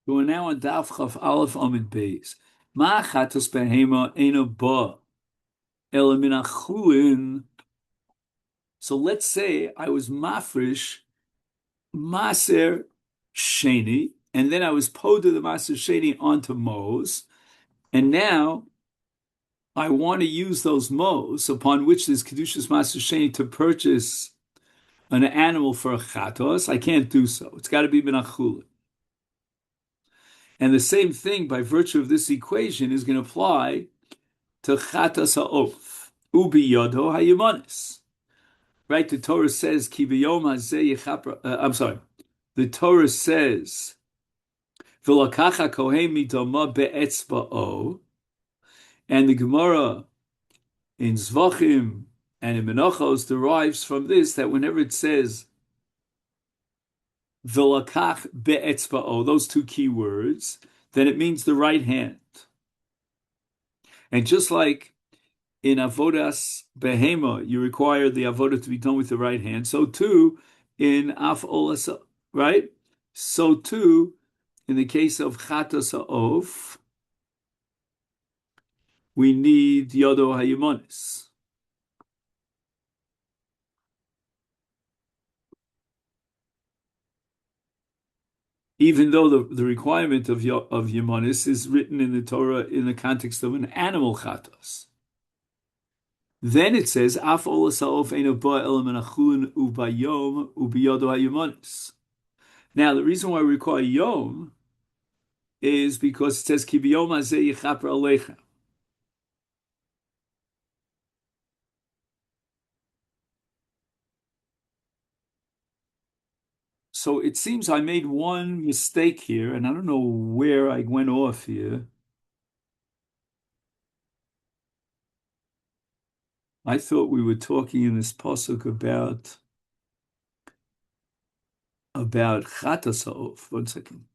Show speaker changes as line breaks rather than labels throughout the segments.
We're now on Daf Chaf Aleph Amid Beis. Ma chatos behema ena ba ela min achulin. So let's say I was mafresh maser sheni, and then I was poda the maser sheni onto mos, and now I want to use those mos upon which there's kedushas maser sheni to purchase an animal for a chatos. I can't do so. It's got to be min achulin. And the same thing by virtue of this equation is going to apply to chatas ha'of, ubi yodo hayumanis. Right? The Torah says, ki b'yom hazeh yechapra, I'm sorry. The Torah says, v'lakacha kohen midama be'etzba'o, and the Gemara in Zvachim and in Menachos derives from this that whenever it says v'lakach be'etzba'o, those two key words, then it means the right hand. And just like in avodas behema, you require the avodah to be done with the right hand. So too, in af olas, right? So too, in the case of chatas ha'of, we need yodo hayumonis. Even though the requirement of yumonis is written in the Torah in the context of an animal chatas. Then it says, af olas ha'of eino ba elam achulin ubayom ubiyodo hayumonis. Now, the reason why we require yom is because it says, Ki b'yom hazeh yichapra alecha. So it seems I made one mistake here, and I don't know where I went off here. I thought we were talking in this pasuk about chatas ha'of. 1 second.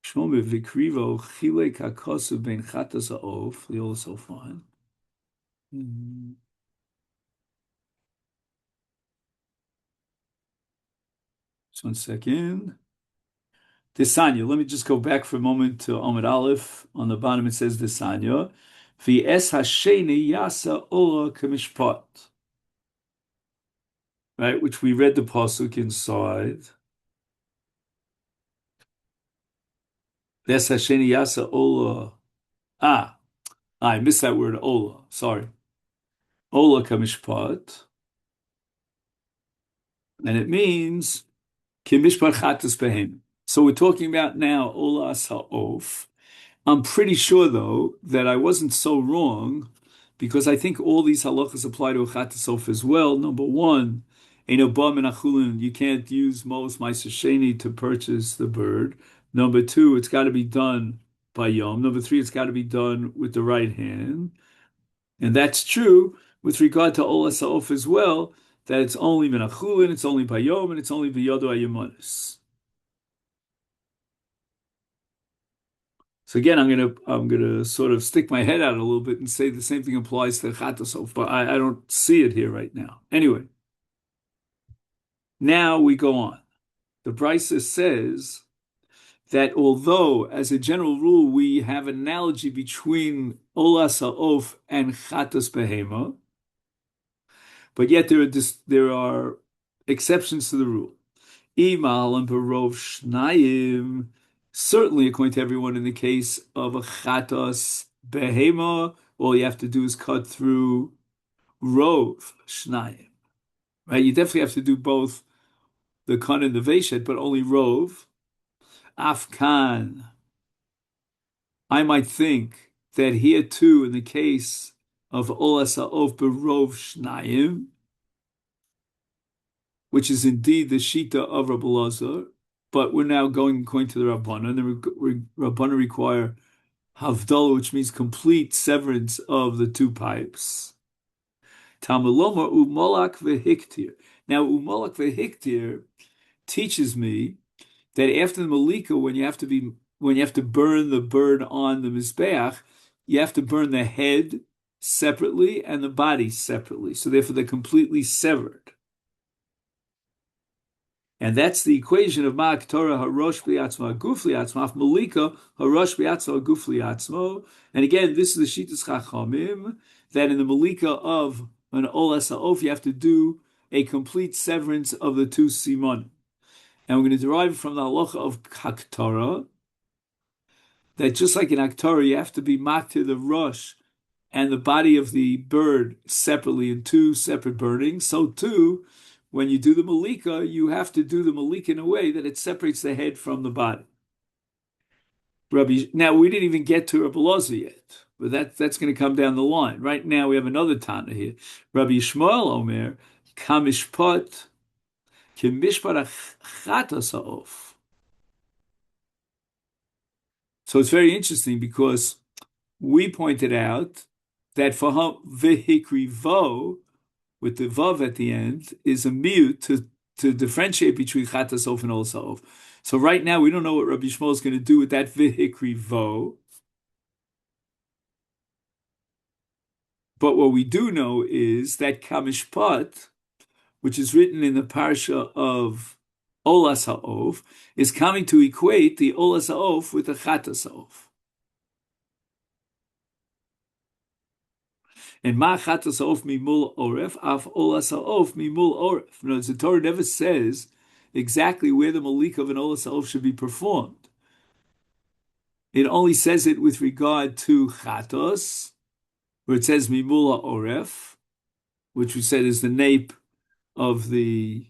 Shlomo v'krivo chilek hakosu ben chatas ha'of. They also find. Just 1 second. Desanya. Let me just go back for a moment to Amud Aleph. On the bottom it says Desanya. V'es hasheni yasa ola kamishpat. Right, which we read the pasuk inside. V'es hasheni yasa ola. I missed that word ola. Sorry. Ola kamishpat. And it means kimishpat chatas behem. So we're talking about now ola ha'of. I'm pretty sure, though, that I wasn't so wrong, because I think all these halachas apply to a chatasof as well. Number one, you can't use mos ma'aser sheni to purchase the bird. Number two, it's got to be done by yom. Number three, it's got to be done with the right hand. And that's true with regard to olas ha'of as well, that it's only menachulin, it's only by yom, and it's only biyodo ayumonis. So again, I'm gonna sort of stick my head out a little bit and say the same thing applies to Chatasof, but I don't see it here right now. Anyway, now we go on. The Brisa says that although, as a general rule, we have an analogy between Olas Ha'of and Chatas Behema, but yet there are exceptions to the rule. Imal and Barov Shnayim. Certainly, according to everyone, in the case of a chatas behema, all you have to do is cut through rov shnayim. Right? You definitely have to do both the kan and the veshet, but only rov. Afkan. I might think that here too, in the case of olas ha'of berov shnayim, which is indeed the shita of Rabbi Lazar, but we're now going according to the Rabbanan, and the Rabbanan require Havdalah, which means complete severance of the two pipes. Talmud umolak vehiktir. Now, umolak vehiktir teaches me that after the malika, when you have to burn the bird on the mizbeach, you have to burn the head separately and the body separately. So therefore, they're completely severed. And that's the equation of Ma'ak Torah Harosh B'Yatzmo Guf Li'atzmo Af Malika Harosh B'Yatzmo Guf Li'atzmo. And again, this is the Shitas Chachamim that in the Malika of an Ol Of you have to do a complete severance of the two simon. And we're going to derive from the halacha of Haktorah that just like in Haktorah you have to be mak to the rosh and the body of the bird separately in two separate burnings, so too when you do the malika, you have to do the malika in a way that it separates the head from the body. Now we didn't even get to Rabbi Elazar yet, but that's going to come down the line. Right now we have another Tana here. Rabbi Yishmael Omer, Kamishpat, Kimishpat Achatas Ha'of. So it's very interesting because we pointed out that for vehikrivo, with the vav at the end, is a mute to differentiate between chatas of and also of. So right now we don't know what Rabbi Shmuel is going to do with that vehikrivo. But what we do know is that kamishpat, which is written in the parsha of Olas Ha'ov, is coming to equate the Olas Ha'ov with the Chatas Ha'ov. And Ma Chatas Ha'ov mimul oref, af Olas Ha'ov mimul oref. Notice the Torah never says exactly where the Malik of an Olas Ha'ov should be performed. It only says it with regard to Chatos, where it says mimul oref, which we said is the nape of the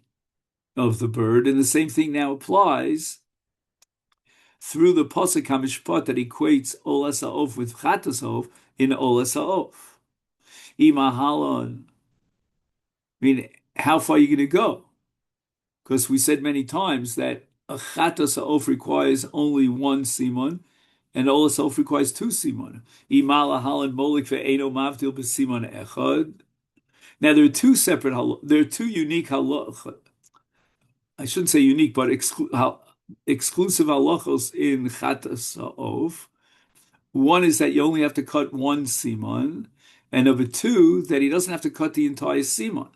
bird, and the same thing now applies through the Pasuk HaMishpat that equates Olas Ha'ov with Chatas Ha'ov in Olas Ha'ov. Imahalon. I mean, how far are you going to go? Because we said many times that a Chatas Ha'ov requires only one simon, and Olas Ha'ov requires two simon. Imalahalon molik ve'eno mavdil b'simon echad. Now there are two unique halachot. I shouldn't say unique, but exclusive halachos in Chatas Ha'ov. One is that you only have to cut one simon, and number two, that he doesn't have to cut the entire simon.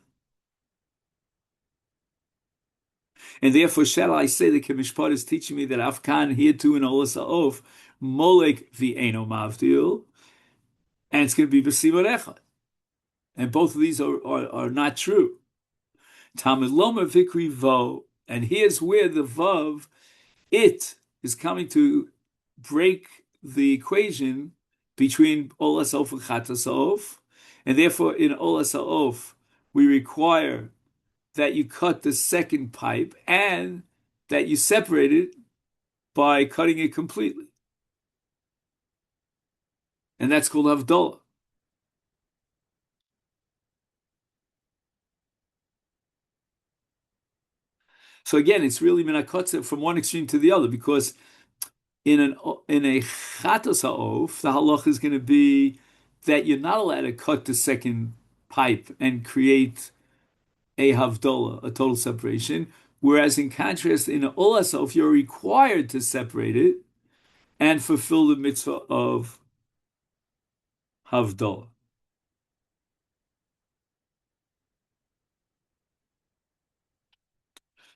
And therefore, shall I say that Kemishpat is teaching me that Afkan here too in Olas Ha'ov, Molek v'eno mavdil, and it's going to be b'simon echad. And both of these are not true. Tamid Loma Vikri Vo, and here's where the Vav, it is coming to break the equation between Olas Ha'ov and Chatas Ha'ov, and therefore in Olas Ha'ov we require that you cut the second pipe and that you separate it by cutting it completely. And that's called Havdalah. So again, it's really minakotze from one extreme to the other, because in a Chatas Ha'ov, the halach is going to be that you're not allowed to cut the second pipe and create a Havdalah, a total separation. Whereas in contrast, in Olas Ha'ov, you're required to separate it and fulfill the mitzvah of Havdalah.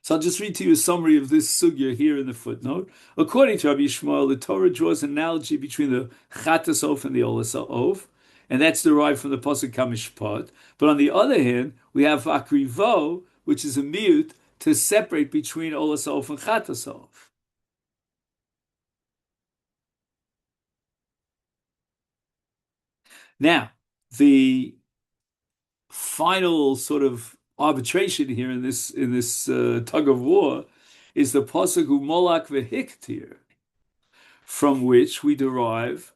So I'll just read to you a summary of this sugya here in the footnote. According to Rabbi Yishmael, the Torah draws an analogy between the Chatas Ha'ov and the Olas Ha'ov, and that's derived from the Pasuk HaMishpat. But on the other hand, we have Akrivo, which is a mute to separate between Olas Ha'ov and Chatas Ha'ov. Now, the final sort of arbitration here in this tug of war is the pasuk Molak vehiktir, from which we derive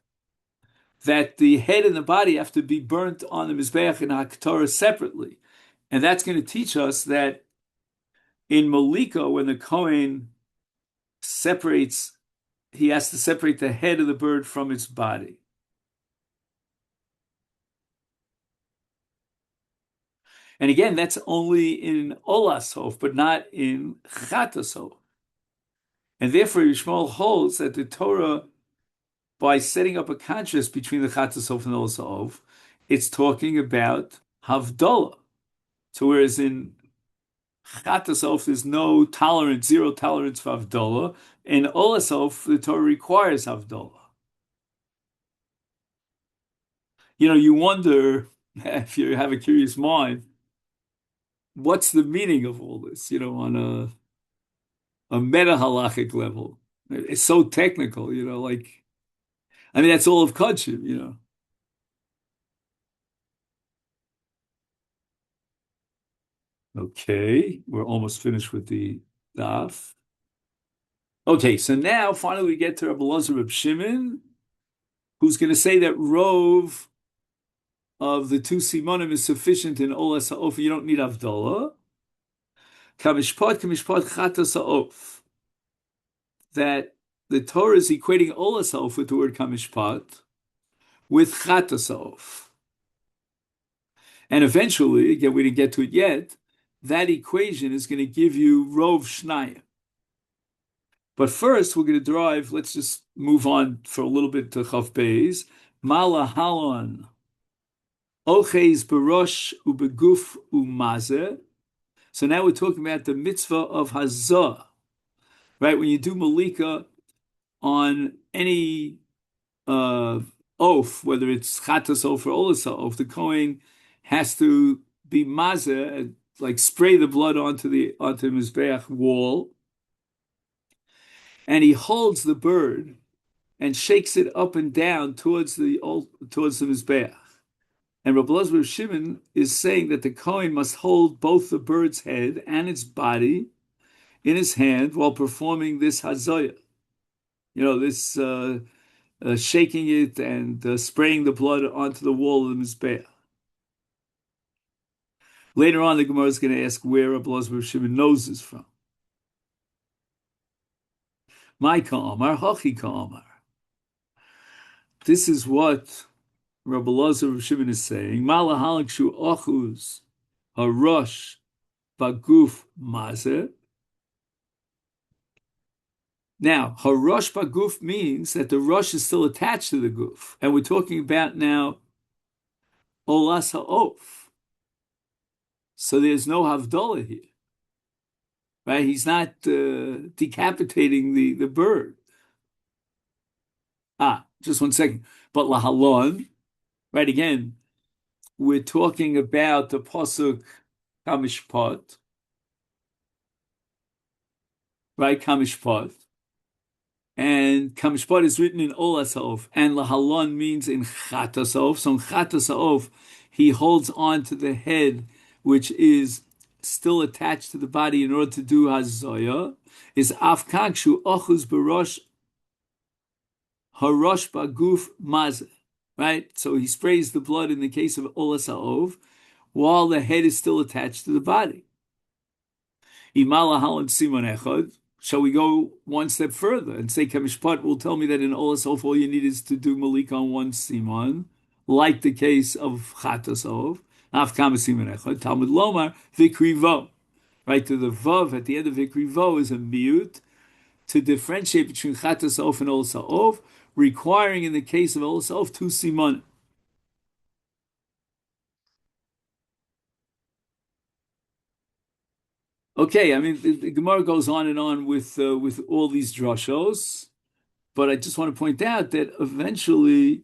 that the head and the body have to be burnt on the mizbeach and haktorah separately, and that's going to teach us that in Malika, when the Kohen separates, he has to separate the head of the bird from its body. And again, that's only in Olas Ha'ov, but not in Chatas Ha'ov. And therefore, Yishmael holds that the Torah, by setting up a contrast between the Chatas Ha'ov and Olas Ha'ov, it's talking about Havdalah. So whereas in Chatasof, there's no tolerance, zero tolerance for Havdalah. In Olasof, the Torah requires Havdalah. You wonder, if you have a curious mind, what's the meaning of all this, on a meta halachic level? It's so technical, like, I mean, that's all of Kodshim. Okay, we're almost finished with the daf. Okay, so now finally we get to Rabbi Elazar Reb Shimon, who's going to say that Rove of the two Simonim is sufficient in Olas Ha'of. You don't need Havdalah. Kamishpat Chatas Ha'of. That the Torah is equating Olas Ha'of with the word Kamishpat with Chatas Ha'of. And eventually, again, we didn't get to it yet, that equation is going to give you Rov Shnayim. But first, we're going to derive, let's just move on for a little bit to Chav Beis. Mala Halon. Oches Barosh Ubeguf Umazeh. So now we're talking about the mitzvah of Hazah. Right? When you do Malika on any oath, whether it's Chatas oath or Olasa oath, the Kohen has to be Mazeh, like spray the blood onto the Mizbeach wall, and he holds the bird and shakes it up and down towards the Mizbeach. And Rabbi Elazar Shimon is saying that the Kohen must hold both the bird's head and its body in his hand while performing this Hazayah. This shaking it and spraying the blood onto the wall of the Mizbeach. Later on, the Gemara is going to ask where Rabbi Elazar Shimon knows this from. My Ka'amar, Hachi Ka'amar. This is what Rabbi Elazar Shimon is saying. Malahalik shu ochuz harosh baguf mazeh. Now, harosh baguf means that the rosh is still attached to the guf, and we're talking about now olas ha'of. So there's no havdalah here, right? He's not decapitating the bird. Just 1 second. But lahalon, right? Again, we're talking about the pasuk kamishpat, right? Kamishpat. And Kamishpat is written in Olas Ha'of, and Lahalon means in Chatas Ha'of. So in Chatas Ha'of, he holds on to the head, which is still attached to the body in order to do Hazoya. Is Afkakshu Ochuz Barosh Harosh Baguf Mazeh, right? So he sprays the blood in the case of Olas Ha'of, while the head is still attached to the body. Imala Halan Simon Echad. Shall we go one step further and say Kamishpat will tell me that in Olas Ha'of all you need is to do Malik on one Simon, like the case of Chatas Ha'of. Afkama Simon Echad. Talmud Lomar Vikrivo. Right, to the Vav at the end of Vikrivo is a miut to differentiate between Chatas Ha'of and Olas Ha'of, requiring in the case of Olas Ha'of 2 Simon. Okay, I mean the Gemara goes on and on with all these drashos, but I just want to point out that eventually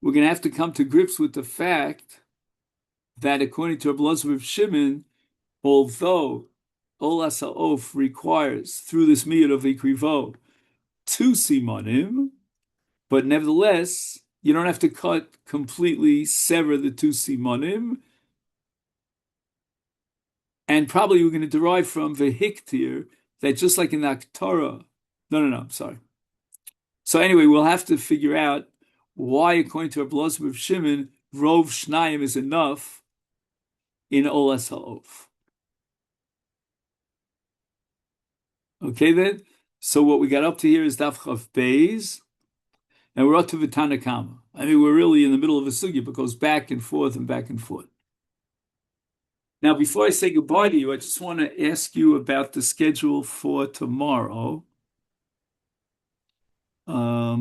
we're going to have to come to grips with the fact that according to Rabbi Elazar Shimon, although Olas Ha'of requires through this miyud of Ikrivo 2 simanim, but nevertheless you don't have to completely sever the 2 simanim. And probably we're going to derive from Vehiktir that just like in the Torah, I'm sorry. So anyway, we'll have to figure out why, according to Rabbi Elazar Shimon, Rov Shnayim is enough in Olas Ha'of. Okay then? So what we got up to here is Daf Chav Beis, and we're up to V'Tanakama. I mean, we're really in the middle of a sugya because it goes back and forth and back and forth. Now, before I say goodbye to you, I just want to ask you about the schedule for tomorrow.